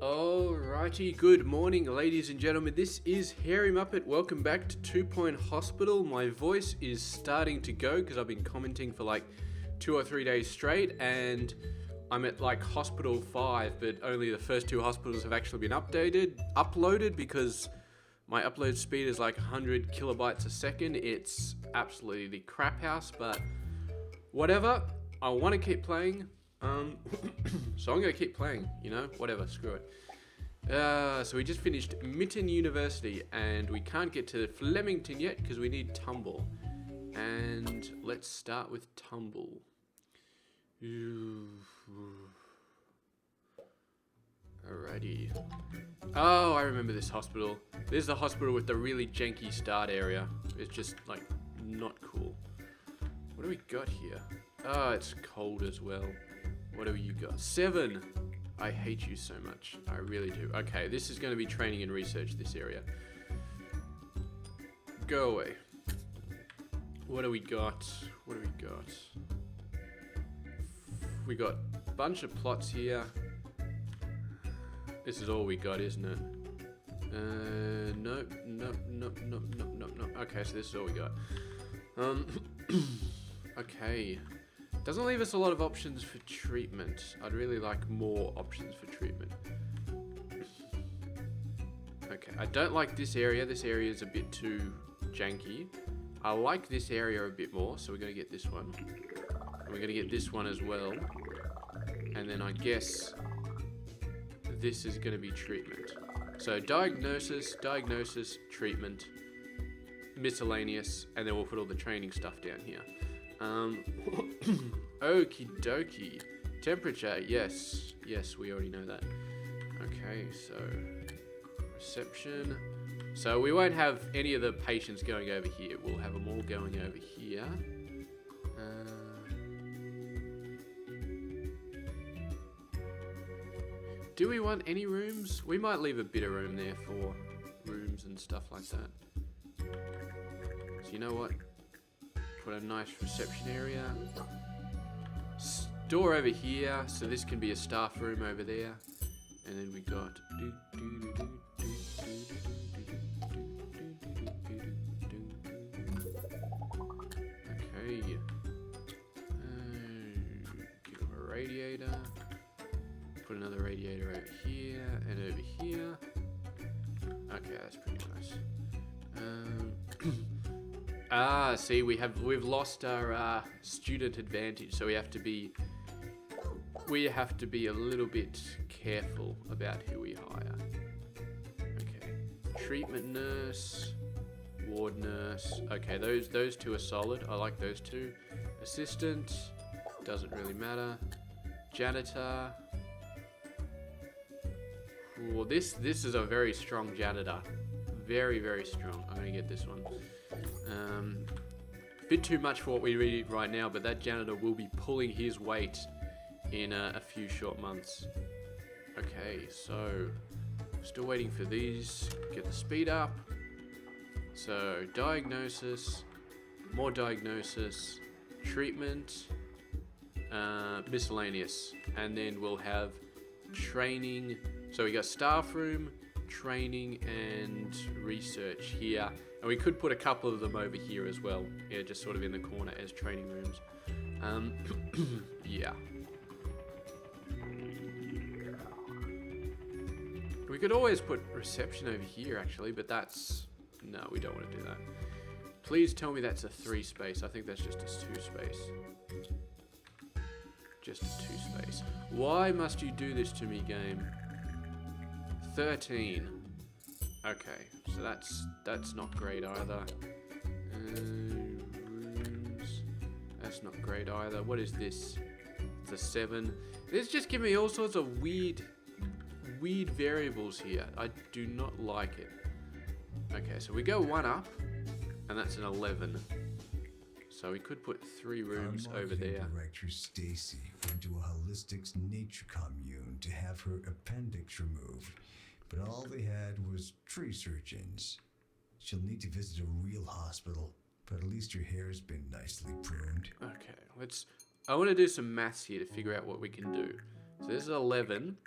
Alrighty, good morning, ladies and gentlemen. This is Hairymuppet. Welcome back to 2 Point Hospital. My voice is starting to go because I've been commenting for like 2 or 3 days straight, and I'm at like Hospital 5, but only the first 2 hospitals have actually been uploaded because my upload speed is like 100 kilobytes a second. It's absolutely the crap house, but whatever. I want to keep playing. So I'm going to keep playing, whatever, screw it. So we just finished Mitten University, and we can't get to Flemington yet because we need Tumble. And let's start with Tumble. Alrighty. Oh, I remember this hospital. This is the hospital with the really janky start area. It's just, like, not cool. What do we got here? Oh, it's cold as well. What do you got? 7. I hate you so much. I really do. Okay, this is going to be training and research, this area. Go away. What do we got? We got a bunch of plots here. This is all we got, isn't it? Nope. Okay, so this is all we got. Okay. Doesn't leave us a lot of options for treatment. I'd really like more options for treatment. Okay, I don't like this area. This area is a bit too janky. I like this area a bit more, so we're going to get this one. And we're going to get this one as well. And then I guess this is going to be treatment. So diagnosis, treatment, miscellaneous, and then we'll put all the training stuff down here. Okie dokie. Temperature, yes, we already know that. Okay, so reception. So we won't have any of the patients going over here. We'll have them all going over here. Do we want any rooms? We might leave a bit of room there for rooms and stuff like that. So you know what? Put a nice reception area. Door over here, so this can be a staff room over there. And then we got okay. Give him a radiator. Put another radiator over here and over here. Okay, that's pretty nice. See, we've lost our student advantage, so we have to be a little bit careful about who we hire. Okay, treatment nurse, ward nurse. Okay, those 2 are solid. I like those 2. Assistant doesn't really matter. Janitor. Well, this is a very strong janitor. Very, very strong. I'm gonna get this one. Bit too much for what we need right now, but that janitor will be pulling his weight in a few short months. Okay, so still waiting for these. Get the speed up. So diagnosis, more diagnosis, treatment, miscellaneous, and then we'll have training. So we got staff room, training, and research here. And we could put a couple of them over here as well. Yeah, just sort of in the corner as training rooms. Yeah. We could always put reception over here, actually, but no, we don't want to do that. Please tell me that's a 3 space. I think that's just a 2 space. Just a 2 space. Why must you do this to me, game? 13. Okay, so that's not great either. Rooms. That's not great either. What is this? It's a 7. It's just giving me all sorts of weird variables here. I do not like it. Okay, so we go 1 up, and that's an 11. So we could put 3 rooms over there. Director Stacy went to a holistics nature commune to have her appendix removed, but all they had was tree surgeons. She'll need to visit a real hospital, but at least her hair's been nicely pruned. Okay, I want to do some maths here to figure out what we can do. So this is 11.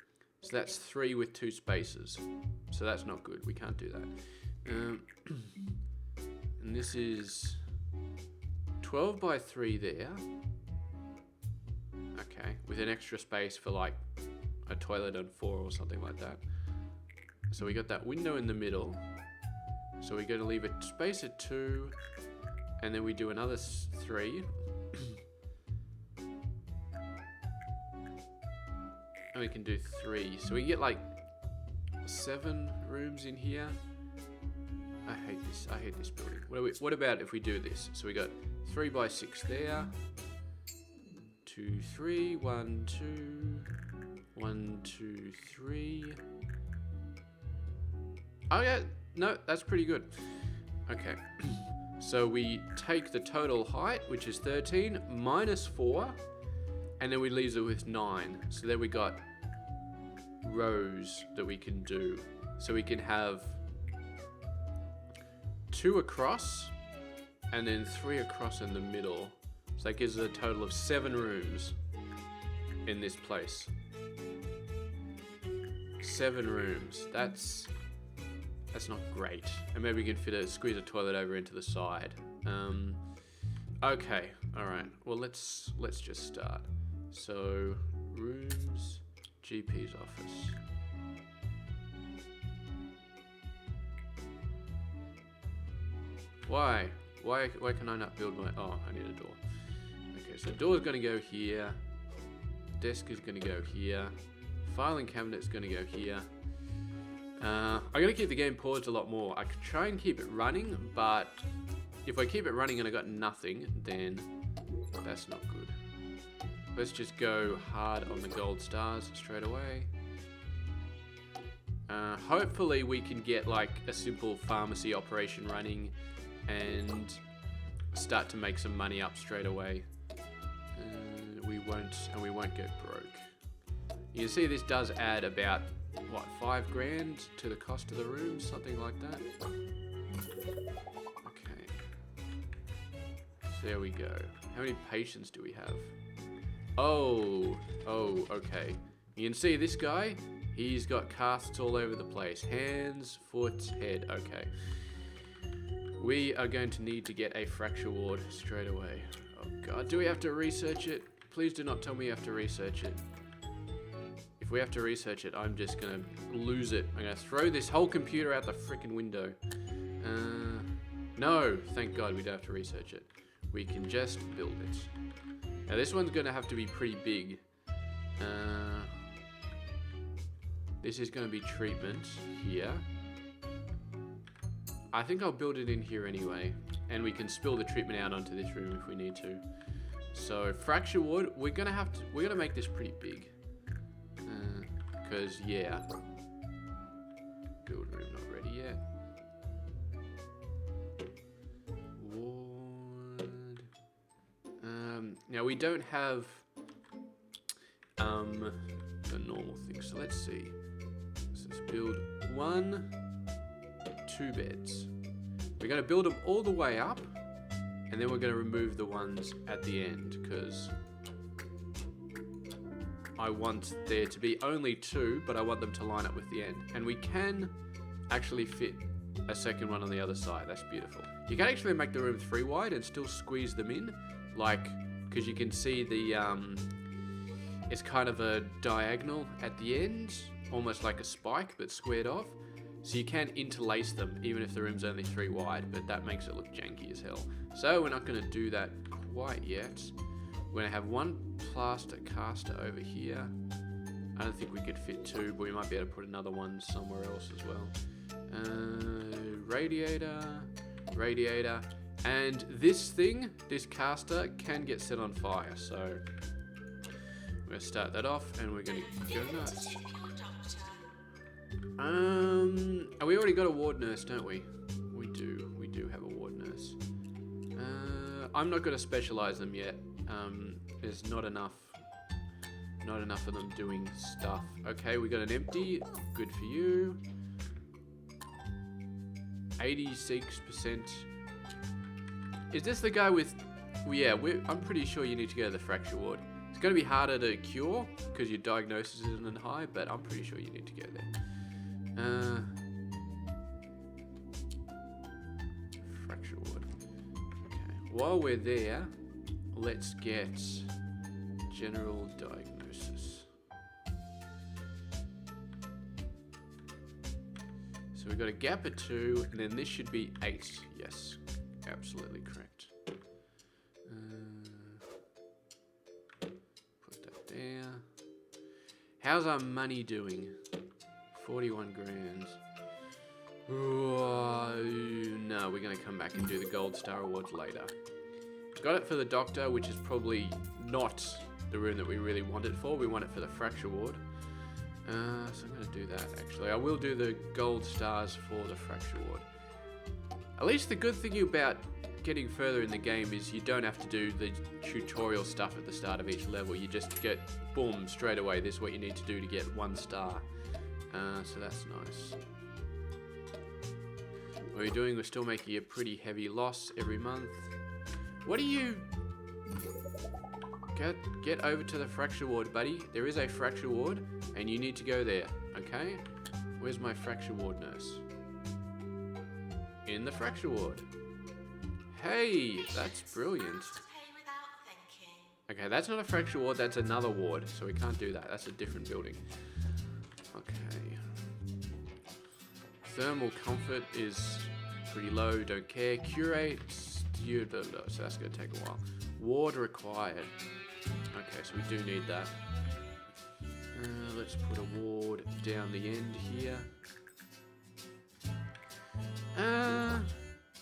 So that's 3 with 2 spaces. So that's not good. We can't do that. And this is 12 by 3 there. Okay, with an extra space for like a toilet on 4 or something like that. So we got that window in the middle. So we're going to leave a space at 2, and then we do another 3. And we can do 3. So we can get like 7 rooms in here. I hate this building. What about if we do this? So we got 3 by 6 there. 2, 3, 1, 2, 1, 2, 3. Oh yeah, no, that's pretty good. Okay, so we take the total height, which is 13, minus 4, and then we leave it with 9. So then we got rows that we can do. So we can have 2 across, and then 3 across in the middle. So that gives us a total of 7 rooms in this place. 7 rooms. That's not great. And maybe we can squeeze a toilet over into the side. Okay, all right. Well, let's just start. So rooms, GP's office. Why can I not build my? Oh, I need a door. Okay, so door's gonna go here. Desk is gonna go here. Filing cabinet's gonna go here. I'm gonna keep the game paused a lot more. I could try and keep it running, but if I keep it running and I got nothing, then that's not good. Let's just go hard on the gold stars straight away. Hopefully we can get like a simple pharmacy operation running and start to make some money up straight away. We won't get broke. You can see this does add about what, $5,000 to the cost of the room, something like that. Okay, so there we go. How many patients do we have? Oh, okay. You can see this guy, he's got casts all over the place. Hands, foot, head, okay. We are going to need to get a fracture ward straight away. Oh God, do we have to research it? Please do not tell me you have to research it. If we have to research it, I'm just gonna lose it. I'm gonna throw this whole computer out the freaking window. No, thank God we don't have to research it. We can just build it. Now this one's gonna have to be pretty big. This is gonna be treatment here. I think I'll build it in here anyway, and we can spill the treatment out onto this room if we need to. So fracture ward, we're gonna make this pretty big. Because yeah, build room not ready yet. Ward. Now we don't have the normal thing, so let's see. So let's build 1, 2 beds. We're going to build them all the way up, and then we're going to remove the ones at the end because I want there to be only 2, but I want them to line up with the end. And we can actually fit a second one on the other side. That's beautiful. You can actually make the room 3 wide and still squeeze them in, like, because you can see the, it's kind of a diagonal at the end, almost like a spike, but squared off. So you can interlace them, even if the room's only 3 wide, but that makes it look janky as hell. So we're not going to do that quite yet. We're going to have 1 plaster caster over here. I don't think we could fit 2, but we might be able to put another one somewhere else as well. Radiator. And this thing, this caster, can get set on fire. So we're going to start that off, and we're going to go nuts. We already got a ward nurse, don't we? We do have a ward nurse. I'm not going to specialize them yet. There's not enough of them doing stuff. Okay, we got an empty. Good for you. 86%. Is this the guy with? Well, yeah, I'm pretty sure you need to go to the fracture ward. It's going to be harder to cure because your diagnosis isn't high, but I'm pretty sure you need to go there. Fracture ward. Okay. While we're there, let's get general diagnosis. So we've got a gap of 2, and then this should be 8. Yes, absolutely correct. Put that there. How's our money doing? 41 grand. No, we're going to come back and do the Gold Star Awards later. Got it for the doctor, which is probably not the room that we really want it for. We want it for the fracture ward. So I'm going to do that, actually. I will do the gold stars for the fracture ward. At least the good thing about getting further in the game is you don't have to do the tutorial stuff at the start of each level. You just get, boom, straight away. This is what you need to do to get 1 star. So that's nice. What are we doing? We're still making a pretty heavy loss every month. What do you... Get over to the fracture ward, buddy. There is a fracture ward, and you need to go there, okay? Where's my fracture ward nurse? In the fracture ward. Hey, that's brilliant. Okay, that's not a fracture ward, that's another ward, so we can't do that. That's a different building. Okay. Thermal comfort is pretty low, don't care. Curate, so that's going to take a while. Ward required. Okay, so we do need that. Let's put a ward down the end here.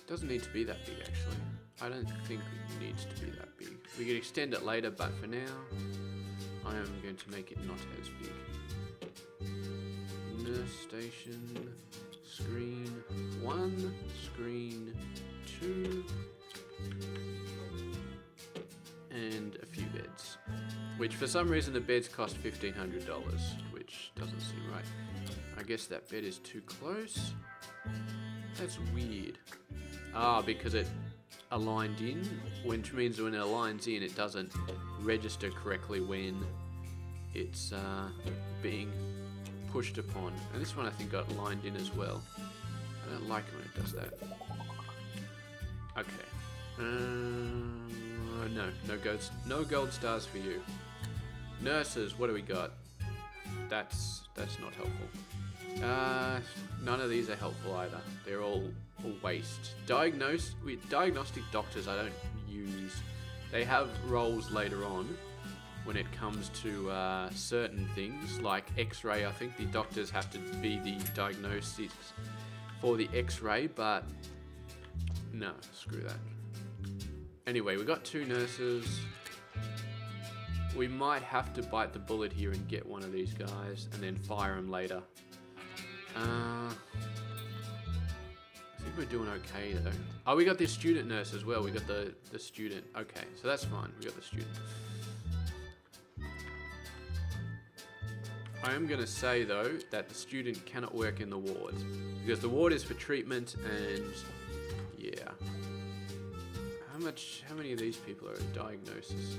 Doesn't need to be that big, actually. I don't think it needs to be that big. We can extend it later, but for now, I am going to make it not as big. Nurse station, screen 1, screen 2, and a few beds. Which for some reason the beds cost $1,500, which doesn't seem right. I guess that bed is too close. That's weird. Because it aligned in, which means when it aligns in, it doesn't register correctly when it's being pushed upon. And this one I think got lined in as well. I don't like it when it does that. Okay. No gold stars for you. Nurses, what do we got? That's not helpful. None of these are helpful either. They're all waste. Diagnostic doctors I don't use. They have roles later on when it comes to certain things like X-ray. I think the doctors have to be the diagnosis for the X-ray, but no, screw that. Anyway, we got 2 nurses. We might have to bite the bullet here and get one of these guys and then fire them later. I think we're doing okay though. Oh, we got this student nurse as well. We got the student. Okay, so that's fine. We got the student. I am going to say though that the student cannot work in the ward because the ward is for treatment and yeah. How many of these people are in diagnosis?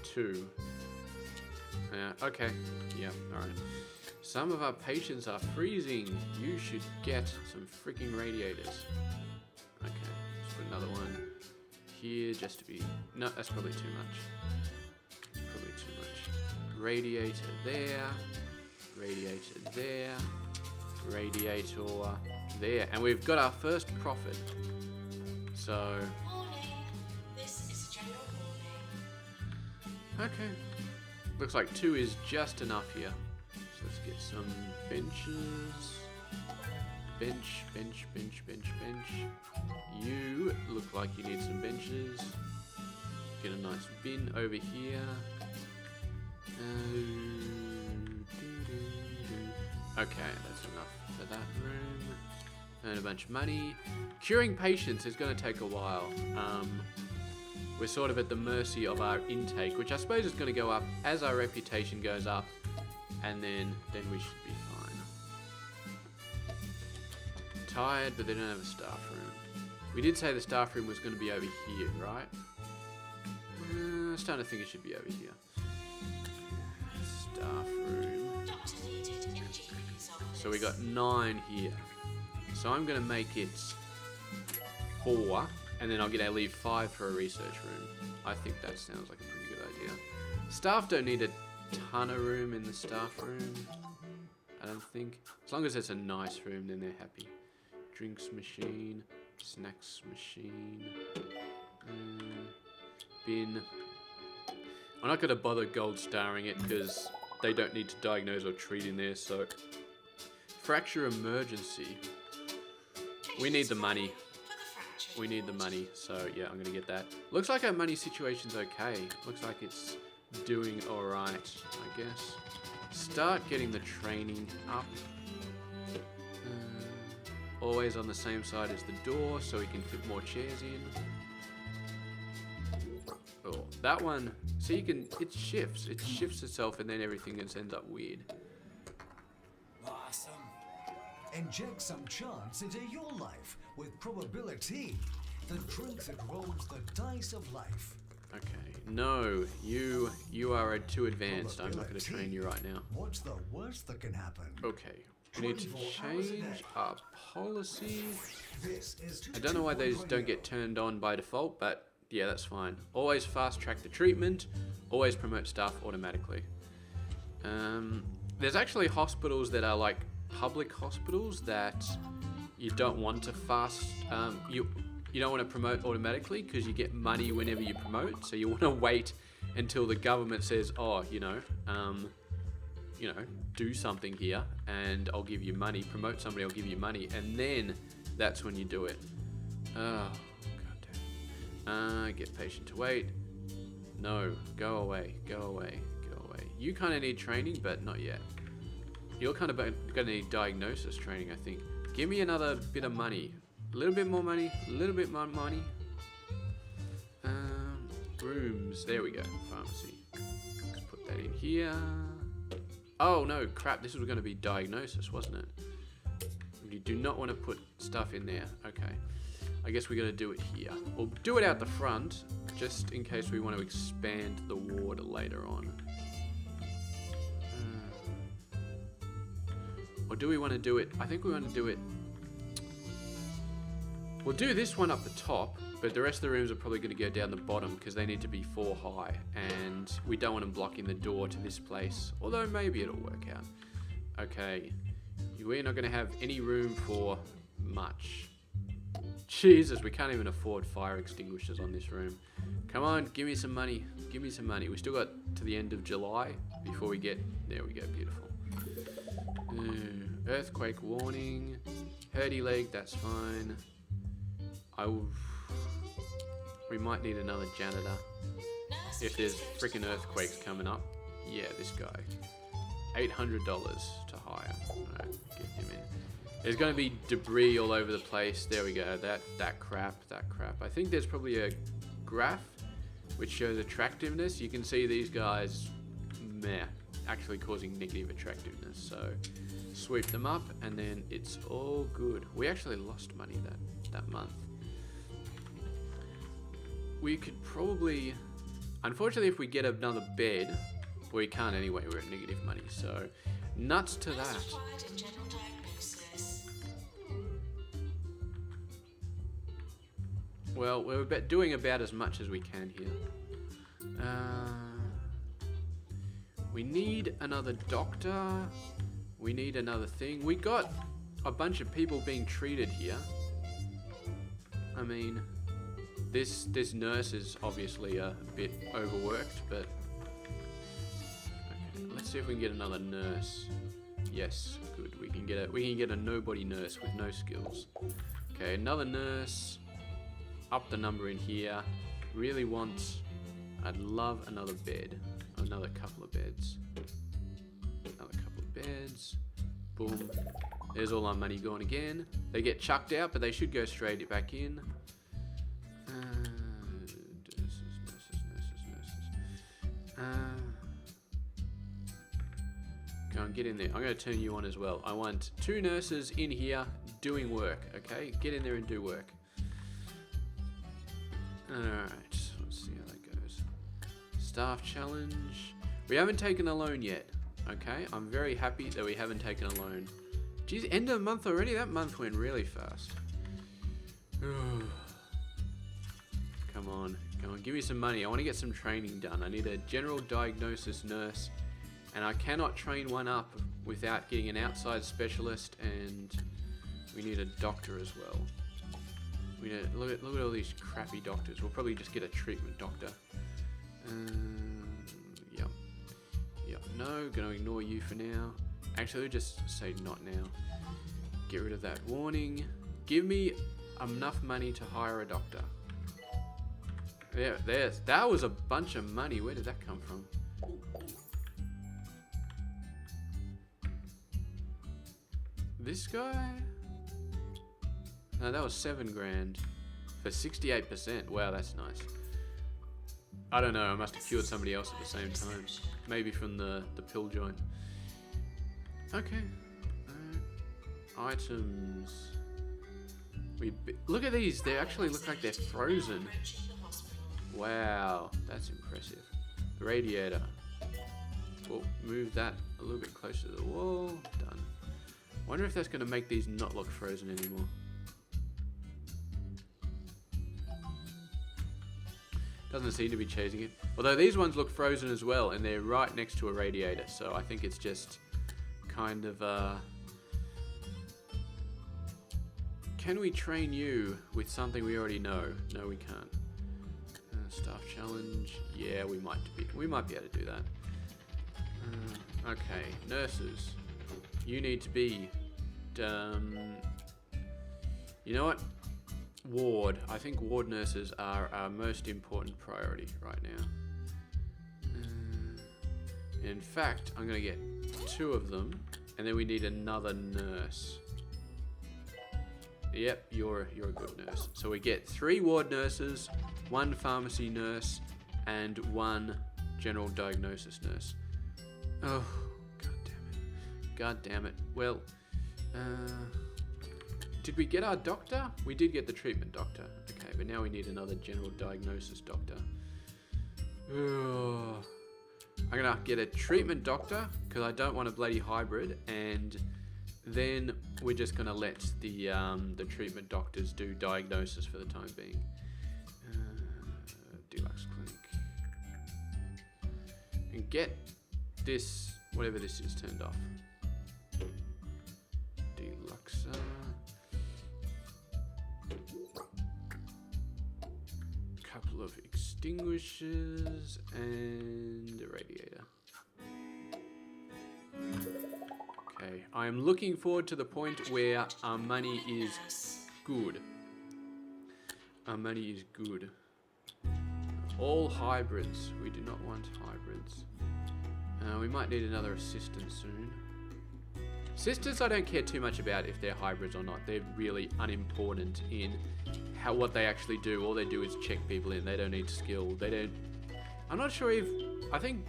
2. Okay. Yeah, alright. Some of our patients are freezing. You should get some freaking radiators. Okay, let's put another one here just to be... No, that's probably too much. It's probably too much. Radiator there. Radiator there. Radiator there. And we've got our first profit. So... Okay. Looks like 2 is just enough here. So let's get some benches. Bench. You look like you need some benches. Get a nice bin over here. Okay, that's enough for that room. And a bunch of money. Curing patients is going to take a while. We're sort of at the mercy of our intake, which I suppose is going to go up as our reputation goes up, and then we should be fine. Tired, but they don't have a staff room. We did say the staff room was going to be over here, right? I'm starting to think it should be over here. Staff room. So we got 9 here. So I'm going to make it 4, and then I'm going to leave 5 for a research room. I think that sounds like a pretty good idea. Staff don't need a ton of room in the staff room, I don't think. As long as it's a nice room, then they're happy. Drinks machine, snacks machine, bin. I'm not going to bother gold starring it because they don't need to diagnose or treat in there, so... Fracture emergency. We need the money. We need the money, so yeah, I'm going to get that. Looks like our money situation's okay. Looks like it's doing alright, I guess. Start getting the training up. Always on the same side as the door so we can fit more chairs in. Oh, that one, so you can, it shifts itself and then everything just ends up weird. Awesome. Inject some chance into your life with probability, the drink that rolls the dice of life. Okay, no, you are too advanced. I'm not going to train you right now. What's the worst that can happen? Okay, we need to change our policy. I don't know why they just don't get turned on by default, but yeah, that's fine. Always fast track the treatment. Always promote staff automatically. There's actually hospitals that are like public hospitals that you don't want to you don't want to promote automatically because you get money whenever you promote. So you want to wait until the government says, oh, do something here and I'll give you money. Promote somebody, I'll give you money, and then that's when you do it. Oh, goddamn. Get patient to wait. No, go away, go away, go away. You kind of need training, but not yet. You're kind of going to need diagnosis training, I think. Give me another bit of money. A little bit more money, a little bit more money. Rooms, there we go, pharmacy. Let's put that in here. Oh no, crap, this was going to be diagnosis, wasn't it? You do not want to put stuff in there. Okay, I guess we got to do it here. We'll do it out the front, just in case we want to expand the ward later on. Or do we want to do it? I think we want to do it. We'll do this one up the top, but the rest of the rooms are probably going to go down the bottom because they need to be 4 high, and we don't want them blocking the door to this place, although maybe it'll work out. Okay, we're not going to have any room for much. Jesus, we can't even afford fire extinguishers on this room. Come on, give me some money. Give me some money. We still got to the end of July before we get... There we go, beautiful. Earthquake warning. Hurdy leg, that's fine. We might need another janitor if there's freaking earthquakes coming up. Yeah, this guy. $800 to hire. Alright, get him in. There's going to be debris all over the place. There we go. That crap. I think there's probably a graph which shows attractiveness. You can see these guys, actually causing negative attractiveness. So sweep them up and then it's all good. We actually lost money that month. We could probably, unfortunately, if we get another bed, we can't anyway, we're at negative money, so nuts to that. Well, we're doing about as much as we can here. We need another doctor. We need another thing. We got a bunch of people being treated here. I mean, this nurse is obviously a bit overworked, but okay, let's see if we can get another nurse. Yes, good. We can get a nobody nurse with no skills. Okay, another nurse. Up the number in here. I'd love another bed. Another couple of beds. Another couple of beds. Boom. There's all our money gone again. They get chucked out, but they should go straight back in. Nurses. Go on, get in there. I'm going to turn you on as well. I want 2 nurses in here doing work, okay? Get in there and do work. Alright, let's see how that goes. Staff challenge. We haven't taken a loan yet. Okay, I'm very happy that we haven't taken a loan. Geez, end of the month already? That month went really fast. Come on, give me some money. I want to get some training done. I need a general diagnosis nurse, and I cannot train one up without getting an outside specialist, and we need a doctor as well. We need, look at all these crappy doctors. We'll probably just get a treatment doctor. Yep. No, gonna ignore you for now. Actually, we'll just say not now. Get rid of that warning. Give me enough money to hire a doctor. That was a bunch of money. Where did that come from? This guy? No, that was 7 grand for 68%. Wow, that's nice. I don't know, I must have cured somebody else at the same time. Maybe from the pill joint. Okay. Items. Look at these, they actually look like they're frozen. Wow, that's impressive. The radiator. We'll move that a little bit closer to the wall. Done. Wonder if that's going to make these not look frozen anymore. Doesn't seem to be chasing it. Although these ones look frozen as well, and they're right next to a radiator, so I think it's just kind of can we train you with something we already know? No, we can't. Staff challenge. Yeah, we might be able to do that. Okay, nurses. You need to be. You know what? Ward. I think ward nurses are our most important priority right now. In fact, I'm gonna get 2 of them, and then we need another nurse. Yep, you're a good nurse. So we get 3 ward nurses, 1 pharmacy nurse, and 1 general diagnosis nurse. Oh, god damn it. Well, did we get our doctor? We did get the treatment doctor. Okay, but now we need another general diagnosis doctor. Ugh. I'm gonna get a treatment doctor because I don't want a bloody hybrid, and then we're just gonna let the treatment doctors do diagnosis for the time being. Deluxe clinic, and get this, whatever this is, turned off. Deluxe. Couple of extinguishers and a radiator. Okay, I am looking forward to the point where our money is good. Our money is good. All hybrids. We do not want hybrids. We might need another assistant soon. Assistants I don't care too much about if they're hybrids or not. They're really unimportant in what they actually do. All they do is check people in. They don't need skill. They don't. I'm not sure if. I think.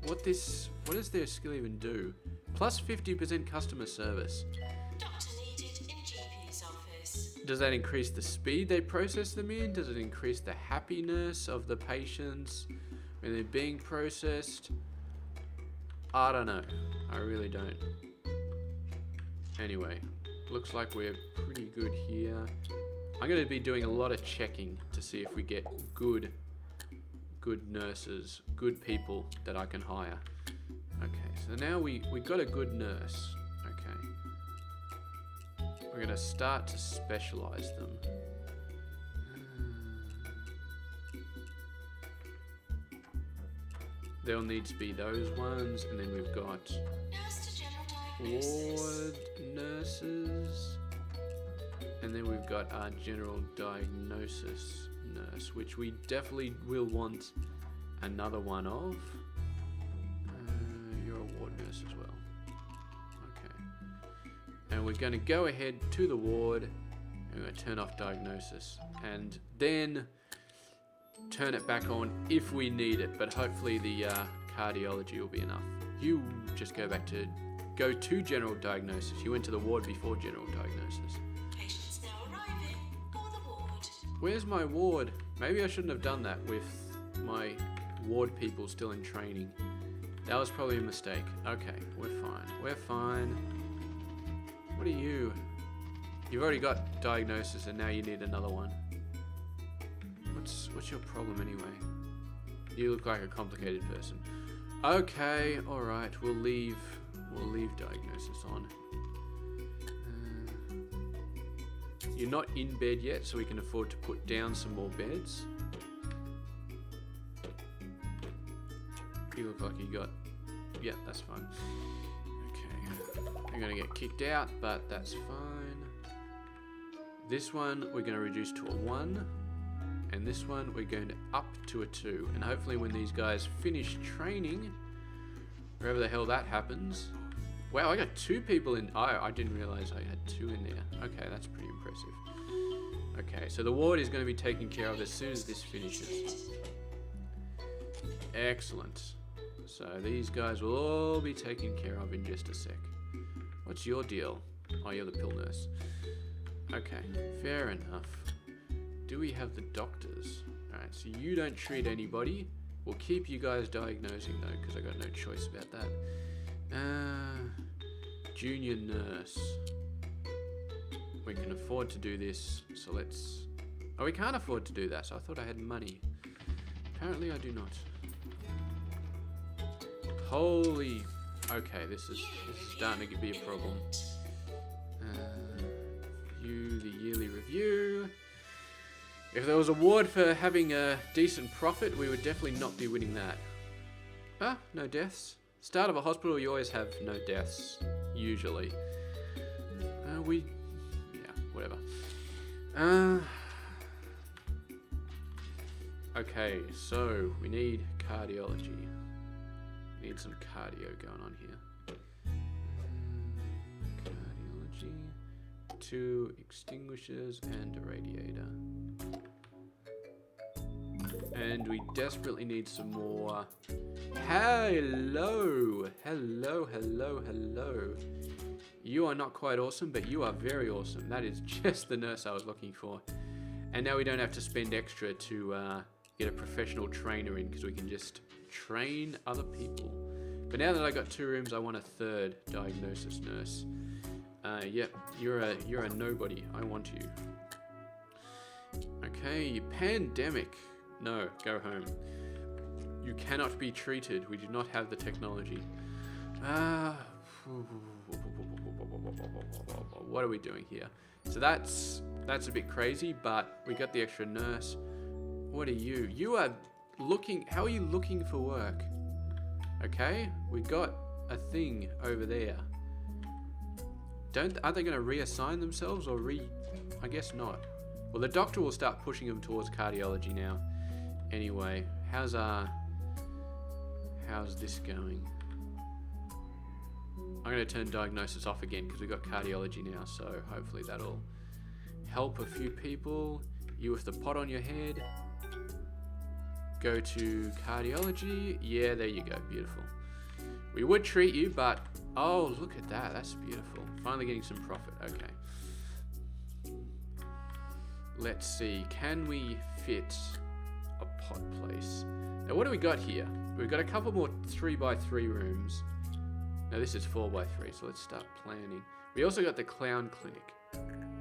What does their skill even do? Plus 50% customer service. Doctor needed in GP's office. Does that increase the speed they process them in? Does it increase the happiness of the patients when they're being processed? I don't know. I really don't. Anyway, looks like we're pretty good here. I'm going to be doing a lot of checking to see if we get good nurses, good people that I can hire. Okay, so now we got a good nurse. Okay. We're going to start to specialize them. There'll need to be those ones, and then we've got Nurse to general diagnosis. ward nurses, and then we've got our general diagnosis nurse, which we definitely will want another one of. You're a ward nurse as well. Okay. And we're going to go ahead to the ward, and we're going to turn off diagnosis, and then turn it back on if we need it, but hopefully the cardiology will be enough. You just go to general diagnosis. You went to the ward before general diagnosis. Patients now arriving for the ward. Where's my ward? Maybe I shouldn't have done that with my ward people still in training. That was probably a mistake. Okay, we're fine. We're fine. What are you? You've already got diagnosis and now you need another one. What's your problem anyway? You look like a complicated person. Okay, alright, we'll leave diagnosis on. You're not in bed yet, so we can afford to put down some more beds. You look like you got... Yeah, that's fine. Okay. I'm gonna get kicked out, but that's fine. This one we're gonna reduce to a 1. And this one we're going to up to a 2. And hopefully when these guys finish training, wherever the hell that happens... Wow, I got 2 people in... Oh, I didn't realize I had 2 in there. Okay, that's pretty impressive. Okay, so the ward is going to be taken care of as soon as this finishes. Excellent. So these guys will all be taken care of in just a sec. What's your deal? Oh, you're the pill nurse. Okay, fair enough. Do we have the doctors? Alright, so you don't treat anybody. We'll keep you guys diagnosing though, because I got no choice about that. Junior nurse. We can afford to do this, so let's... Oh, we can't afford to do that, so I thought I had money. Apparently I do not. Holy... Okay, this is starting to be a problem. View the yearly review. If there was a award for having a decent profit, we would definitely not be winning that. Ah, no deaths. Start of a hospital, you always have no deaths, usually. Yeah, whatever. Okay, so we need cardiology. We need some cardio going on here. Cardiology, 2 extinguishers and a radiator. And we desperately need some more. Hello! Hello, hello, hello. You are not quite awesome, but you are very awesome. That is just the nurse I was looking for. And now we don't have to spend extra to get a professional trainer in, because we can just train other people. But now that I got 2 rooms, I want a 3rd diagnosis nurse. Yep, you're a nobody. I want you. Okay, pandemic. No, go home. You cannot be treated. We do not have the technology. What are we doing here? So that's a bit crazy, but we got the extra nurse. What are you? You are looking... How are you looking for work? Okay, we got a thing over there. Are they going to reassign themselves or I guess not. Well, the doctor will start pushing them towards cardiology now. Anyway, how's this going? I'm going to turn diagnosis off again because we've got cardiology now, so hopefully that'll help a few people. You with the pot on your head. Go to cardiology. Yeah, there you go. Beautiful. We would treat you, but... Oh, look at that. That's beautiful. Finally getting some profit. Okay. Let's see. Can we fit a pot place? Now, what do we got here? We've got a couple more 3x3 rooms. Now, this is 4x3, so let's start planning. We also got the clown clinic.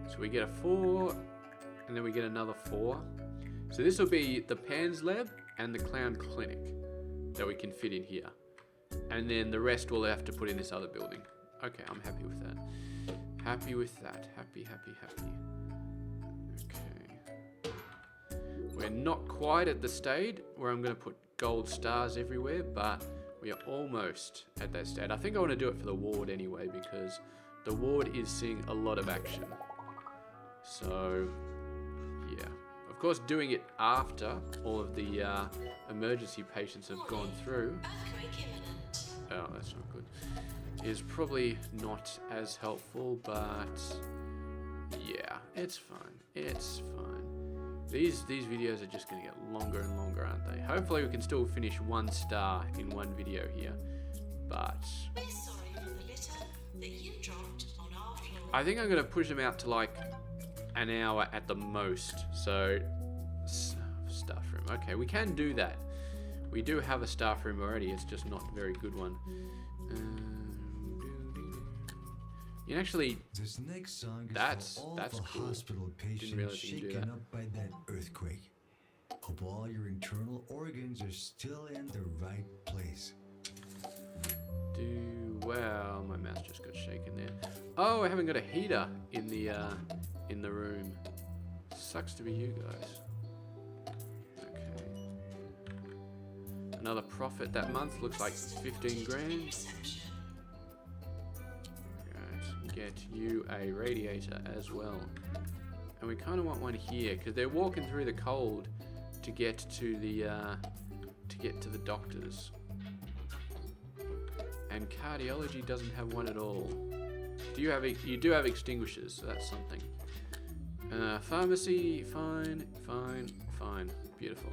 So we get a 4, and then we get another 4. So this will be the Pan's Lab and the clown clinic that we can fit in here. And then the rest we'll have to put in this other building. Okay, I'm happy with that. Happy with that. Happy, happy, happy. Okay. We're not quite at the stage where I'm going to put gold stars everywhere, but we are almost at that stage. I think I want to do it for the ward anyway, because the ward is seeing a lot of action. So, yeah. Of course, doing it after all of the emergency patients have gone through. Oh, that's not good. Is probably not as helpful, but yeah, it's fine. It's fine. These videos are just going to get longer and longer, aren't they? Hopefully we can still finish 1 star in one video here, but We're sorry for the litter that you dropped on our floor. I think I'm going to push them out to like an hour at the most. So, staff room. Okay, we can do that. We do have a staff room already. It's just not a very good one. You actually. This next song is That's for all that's the cool. hospital patients realize you can do shaken that. up by that earthquake. Hope all your internal organs are still in the right place. Wow, my mouse just got shaken there. Oh, I haven't got a heater in the room. Sucks to be you guys. Okay. Another profit that month looks like 15 grand. Right, get you a radiator as well. And we kind of want one here because they're walking through the cold to get to the doctors. And cardiology doesn't have one at all. You do have extinguishers, so that's something. Pharmacy, fine. Beautiful.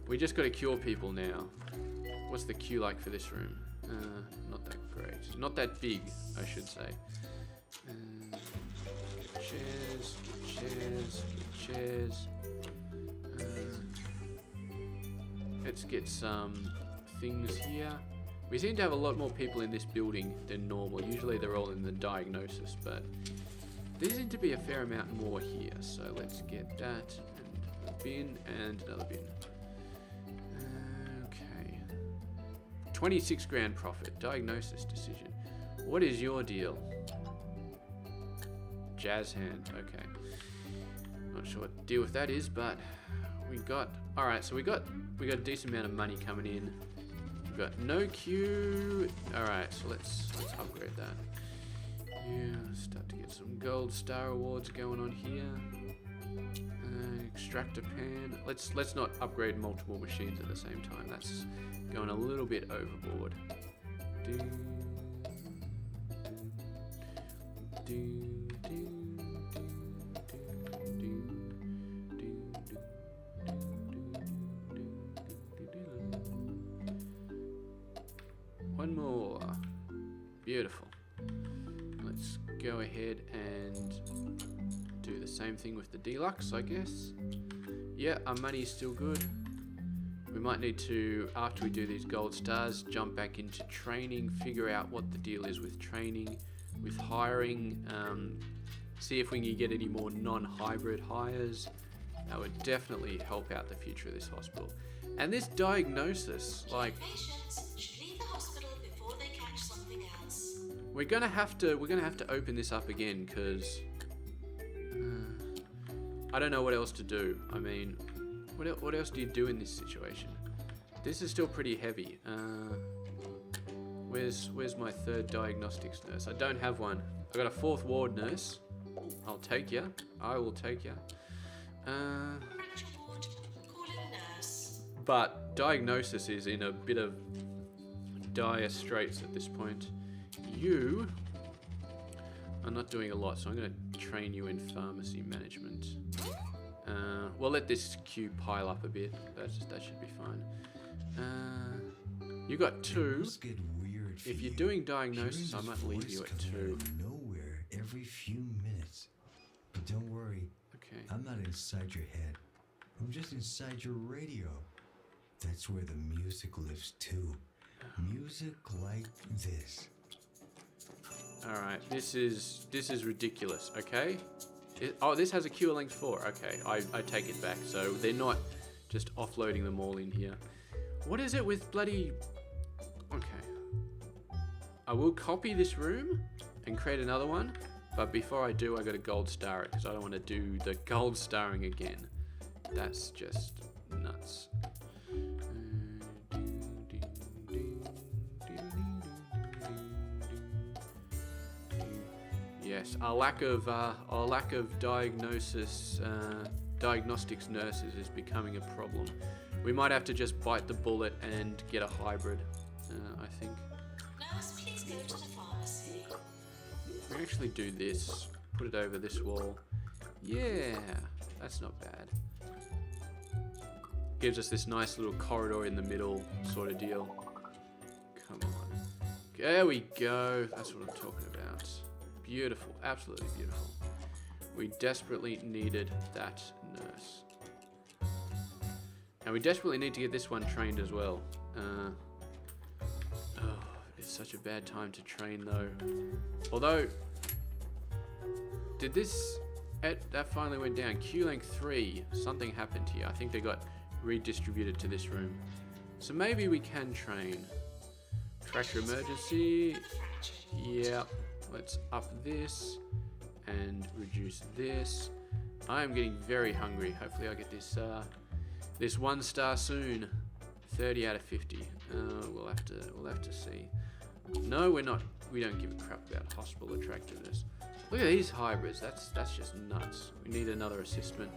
We just got to cure people now. What's the queue like for this room? Not that great. Not that big, I should say. Chairs. Let's get some things here. We seem to have a lot more people in this building than normal. Usually they're all in the diagnosis, but there seem to be a fair amount more here. So let's get that, and a bin, and another bin. Okay. 26 grand profit. Diagnosis decision. What is your deal? Jazz hand. Okay. Not sure what the deal with that is, but we got... Alright, so we got a decent amount of money coming in. We've got no queue. Alright, so let's upgrade that. Yeah, start to get some gold star awards going on here. Extractor pan. Let's not upgrade multiple machines at the same time. That's going a little bit overboard. One more. Beautiful. Let's go ahead and do the same thing with the deluxe, I guess. Yeah, our money's still good. We might need to, after we do these gold stars, jump back into training, figure out what the deal is with training, with hiring, see if we can get any more non-hybrid hires. That would definitely help out the future of this hospital. And this diagnosis, like, Patients should leave the hospital before they catch something else. we're gonna have to open this up again because I don't know what else to do. I mean, what else do you do in this situation? This is still pretty heavy. Where's my third diagnostics nurse? I don't have one. I got a fourth ward nurse. I'll take ya. I will take ya. Fracture ward, calling nurse. But diagnosis is in a bit of dire straits at this point. You are not doing a lot, so I'm going to train you in pharmacy management. We'll let this queue pile up a bit. That should be fine. You got 2. Things get weird for If you're you. doing diagnosis, I Hearing might this leave voice you at coming 2. out of nowhere every few minutes. But don't worry, Okay. I'm not inside your head. I'm just inside your radio. That's where the music lives too. Music like this. All right. This is ridiculous. Okay. This has a queue length 4. Okay. I take it back. So they're not just offloading them all in here. What is it with bloody... Okay. I will copy this room and create another one. But before I do, I got to gold star it because I don't want to do the gold starring again. That's just nuts. Yes, our lack of diagnostics nurses is becoming a problem. We might have to just bite the bullet and get a hybrid. I think. Nurse, please go to the pharmacy. We can actually do this. Put it over this wall. Yeah, that's not bad. Gives us this nice little corridor in the middle sort of deal. Come on. There we go. That's what I'm talking about. Beautiful. Absolutely beautiful. We desperately needed that nurse. And we desperately need to get this one trained as well. Oh, it's such a bad time to train though. Although, did this... that finally went down. Q length 3. Something happened here. I think they got redistributed to this room. So maybe we can train. Fracture emergency. Yeah. Let's up this. And reduce this. I am getting very hungry. Hopefully I get this this 1 star soon. 30 out of 50. We'll have to see. No, we're not. We don't give a crap about hospital attractiveness. Look at these hybrids. That's just nuts. We need another assistant.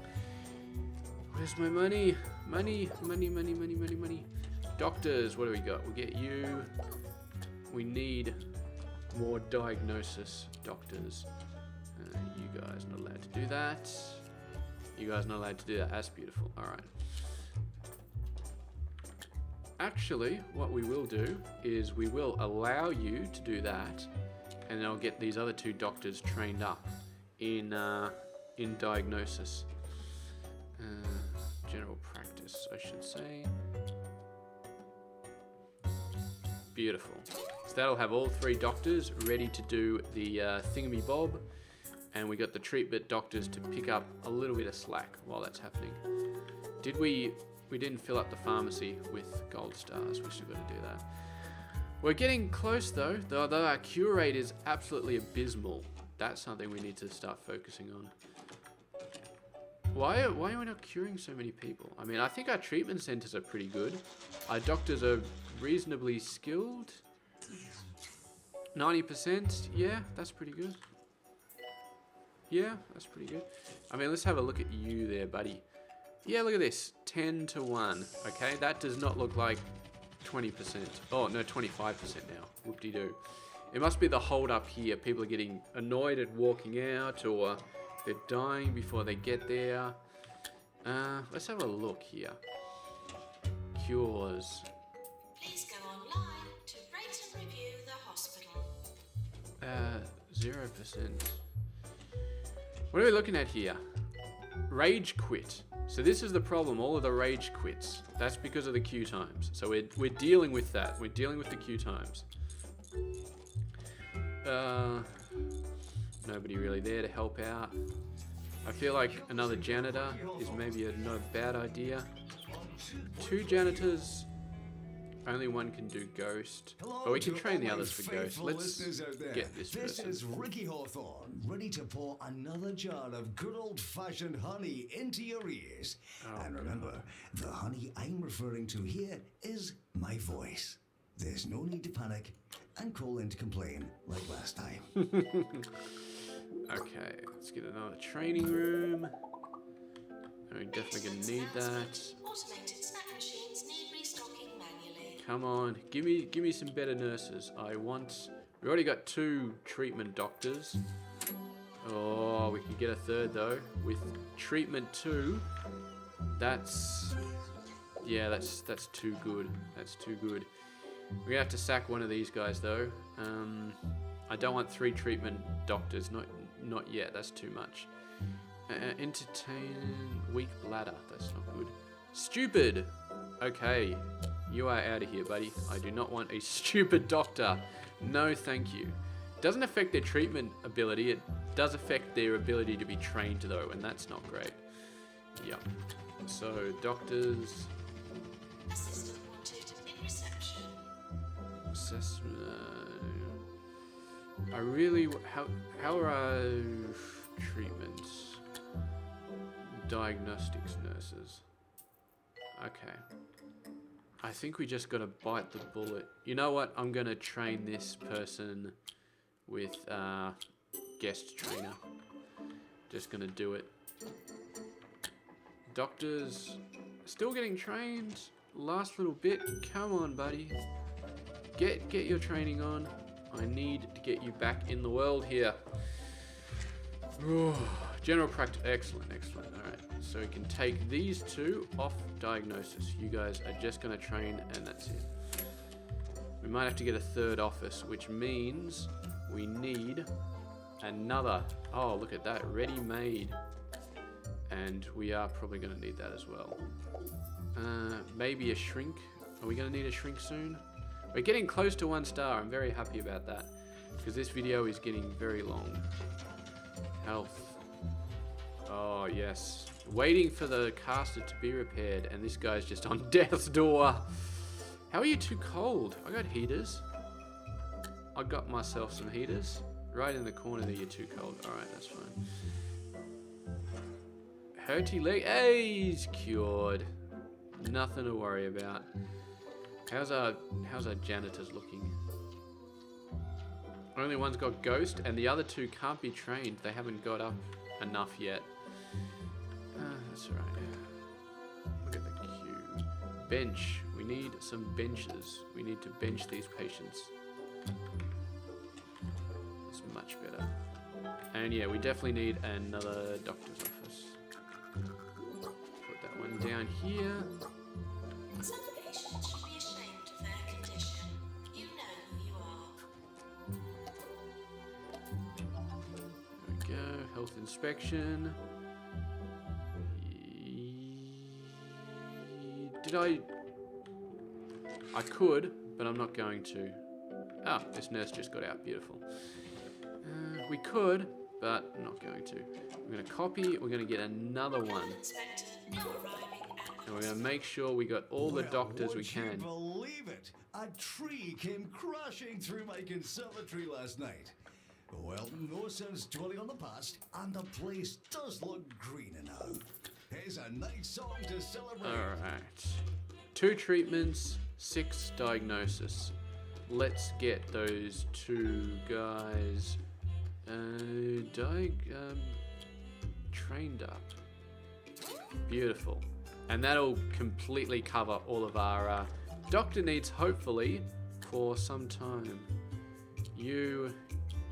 Where's my money? Money. Doctors, what do we got? We get you. We need more diagnosis doctors. You guys not allowed to do that. You guys not allowed to do that. That's beautiful. All right. Actually, what we will do is we will allow you to do that, and then I'll get these other 2 doctors trained up in diagnosis, general practice, I should say. Beautiful. So that'll have all 3 doctors ready to do the thingamy-bob, and we got the treatment doctors to pick up a little bit of slack while that's happening. Did we didn't fill up the pharmacy with gold stars. We still got to do that. We're getting close though our cure rate is absolutely abysmal. That's something we need to start focusing on. Why are we not curing so many people? I mean, I think our treatment centers are pretty good. Our doctors are reasonably skilled. 90%, yeah, that's pretty good. Yeah, that's pretty good. I mean, let's have a look at you there, buddy. Yeah, look at this, 10 to 1. Okay, that does not look like 20%. Oh, no, 25% now. Whoop-de-doo. It must be the hold up here. People are getting annoyed at walking out, or they're dying before they get there. Let's have a look here. Cures. Please go online to rate and review the hospital. 0%. What are we looking at here? Rage quit. So this is the problem, all of the rage quits. That's because of the queue times. So we're dealing with that. We're dealing with the queue times. Nobody really there to help out. I feel like another janitor is maybe not a bad idea. 2 janitors, only 1 can do ghost. But we can train the others for ghost. Let's get this person. This is Ricky Hawthorne, ready to pour another jar of good old-fashioned honey into your ears. And remember, the honey I'm referring to here is my voice. There's no need to panic and call in to complain like last time. Okay, let's get another training room. We're definitely gonna need that. Automated snack machines need restocking manually. Come on, give me some better nurses. We already got 2 treatment doctors. Oh, we can get a 3rd though. With treatment 2, that's too good. That's too good. We're gonna have to sack one of these guys though. I don't want 3 treatment doctors. Not yet. That's too much. Entertain weak bladder. That's not good. Stupid. Okay, you are out of here, buddy. I do not want a stupid doctor. No, thank you. Doesn't affect their treatment ability. It does affect their ability to be trained though, and that's not great. Yep. So doctors. Assistant wanted in reception. Assessment. I really. How are our treatments? Diagnostics nurses. Okay. I think we just gotta bite the bullet. You know what? I'm gonna train this person with guest trainer. Just gonna do it. Doctors still getting trained. Last little bit. Come on, buddy. Get your training on. I need to get you back in the world here. General practice. Excellent. Alright. So we can take these 2 off diagnosis. You guys are just going to train and that's it. We might have to get a 3rd office, which means we need another. Oh, look at that. Ready-made. And we are probably going to need that as well. Maybe a shrink. Are we gonna need a shrink soon? We're getting close to 1 star. I'm very happy about that because this video is getting very long. Health. Oh yes. Waiting for the caster to be repaired, and this guy's just on death's door. How are you too cold? I got heaters. I got myself some heaters. Right in the corner there, you're too cold. Alright, that's fine. Hurty leg. Hey, he's cured. Nothing to worry about. How's our janitors looking? Only one's got ghost, and the other 2 can't be trained. They haven't got up enough yet. That's alright. Look at the queue. Bench. We need some benches. We need to bench these patients. It's much better. And yeah, we definitely need another doctor's office. Put that one down here. Some patients should be ashamed of their condition. You know who you are. There we go. Health inspection. Did I could, but I'm not going to. Ah, this nurse just got out. Beautiful. We could, but I'm not going to. We're going to copy. We're going to get another one. Inspector, now arriving at And we're going to make sure we got all the doctors we Would can. you believe it? A tree came crashing through my conservatory last night. Well, no sense dwelling on the past, and the place does look greener now. Here's a nice song to celebrate. Alright. 2 treatments, 6 diagnosis. Let's get those 2 guys trained up. Beautiful. And that'll completely cover all of our doctor needs, hopefully, for some time. You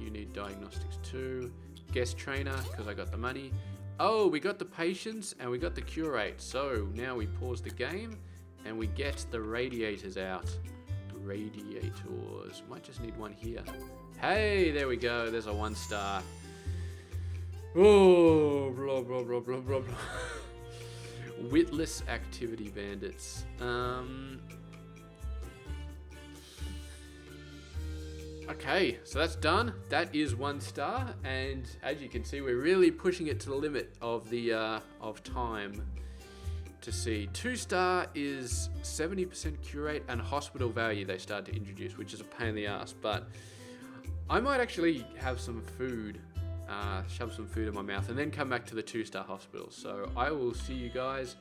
need diagnostics too. Guest trainer, because I got the money. Oh, we got the patients and we got the cure rate. So now we pause the game and we get the radiators out. Radiators. Might just need one here. Hey, there we go. There's a 1 star. Oh, blah, blah, blah, blah, blah, blah. Witless activity bandits. Okay, so that's done. That is 1 star, and as you can see, we're really pushing it to the limit of the of time to see. 2 star is 70% cure rate and hospital value they start to introduce, which is a pain in the ass. But I might actually have some food, shove some food in my mouth, and then come back to the 2 star hospital. So I will see you guys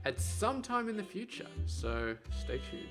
at some time in the future. So stay tuned.